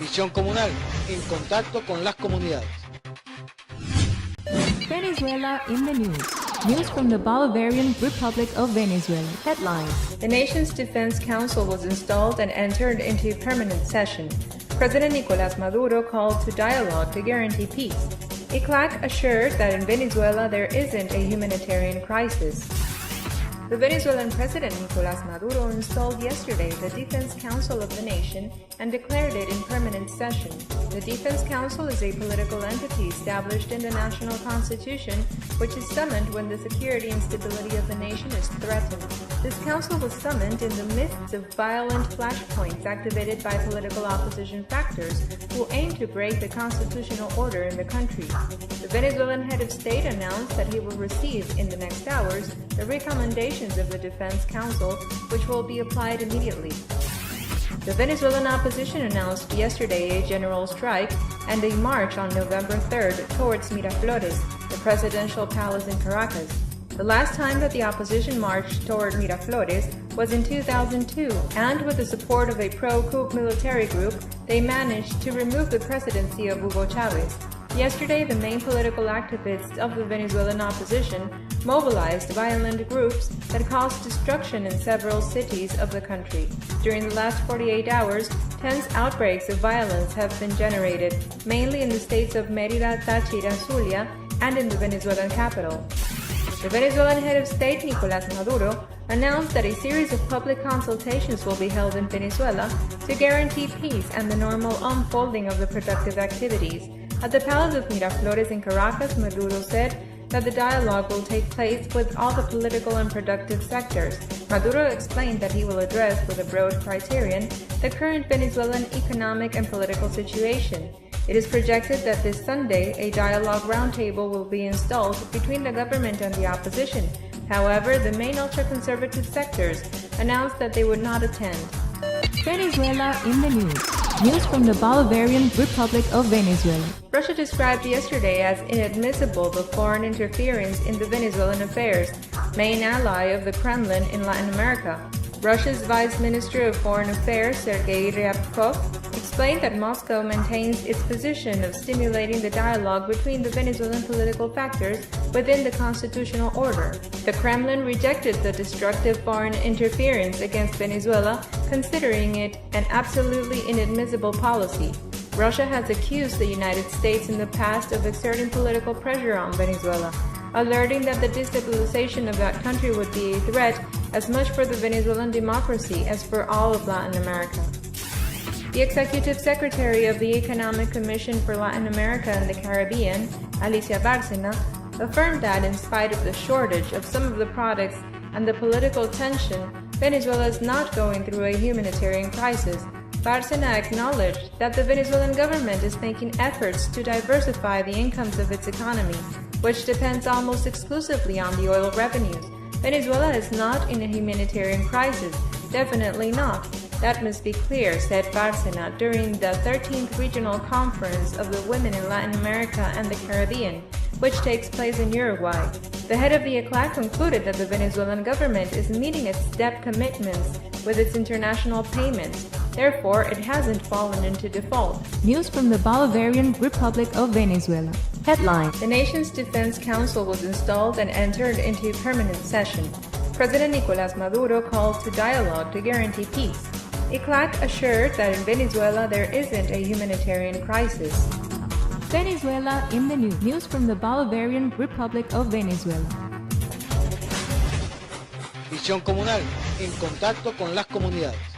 Visión comunal, en contacto con las comunidades. Venezuela in the news. News from the Bolivarian Republic of Venezuela. Headlines. The nation's defense council was installed and entered into permanent session. President Nicolás Maduro called to dialogue to guarantee peace. ICLAC assured that in Venezuela there isn't a humanitarian crisis. The Venezuelan President Nicolás Maduro installed yesterday the Defense Council of the nation and declared it in permanent session. The Defense Council is a political entity established in the national constitution, which is summoned when the security and stability of the nation is threatened. This council was summoned in the midst of violent flashpoints activated by political opposition factors who aim to break the constitutional order in the country. The Venezuelan head of state announced that he will receive in the next hours the recommendations of the Defense Council, which will be applied immediately. The Venezuelan opposition announced yesterday a general strike and a march on November 3rd towards Miraflores, the presidential palace in Caracas. The last time that the opposition marched toward Miraflores was in 2002, and with the support of a pro-coup military group, they managed to remove the presidency of Hugo Chavez. Yesterday, the main political activists of the Venezuelan opposition mobilized violent groups that caused destruction in several cities of the country. During the last 48 hours, tense outbreaks of violence have been generated, mainly in the states of Mérida, Táchira, Zulia, and in the Venezuelan capital. The Venezuelan head of state, Nicolás Maduro, announced that a series of public consultations will be held in Venezuela to guarantee peace and the normal unfolding of the productive activities. At the Palace of Miraflores in Caracas, Maduro said that the dialogue will take place with all the political and productive sectors. Maduro explained that he will address with a broad criterion the current Venezuelan economic and political situation. It is projected that this Sunday a dialogue roundtable will be installed between the government and the opposition. However, the main ultra-conservative sectors announced that they would not attend. Venezuela in the news. News from the Bolivarian Republic of Venezuela. Russia described yesterday as inadmissible the foreign interference in the Venezuelan affairs, main ally of the Kremlin in Latin America. Russia's Vice Minister of Foreign Affairs, Sergei Ryabkov, explained that Moscow maintains its position of stimulating the dialogue between the Venezuelan political factors within the constitutional order. The Kremlin rejected the destructive foreign interference against Venezuela, considering it an absolutely inadmissible policy. Russia has accused the United States in the past of exerting political pressure on Venezuela, alerting that the destabilization of that country would be a threat as much for the Venezuelan democracy as for all of Latin America. The Executive Secretary of the Economic Commission for Latin America and the Caribbean, Alicia Bárcena, affirmed that in spite of the shortage of some of the products and the political tension, Venezuela is not going through a humanitarian crisis. Bárcena acknowledged that the Venezuelan government is making efforts to diversify the incomes of its economy, which depends almost exclusively on the oil revenues. Venezuela is not in a humanitarian crisis. Definitely not. That must be clear, said Bárcena during the 13th Regional Conference of the Women in Latin America and the Caribbean, which takes place in Uruguay. The head of the ICLAC concluded that the Venezuelan government is meeting its debt commitments with its international payments. Therefore, it hasn't fallen into default. News from the Bolivarian Republic of Venezuela. Headline. The nation's defense council was installed and entered into permanent session. President Nicolás Maduro called to dialogue to guarantee peace. ICLAC assured that in Venezuela there isn't a humanitarian crisis. Venezuela in the news. News from the Bolivarian Republic of Venezuela. Visión comunal, en contacto con las comunidades.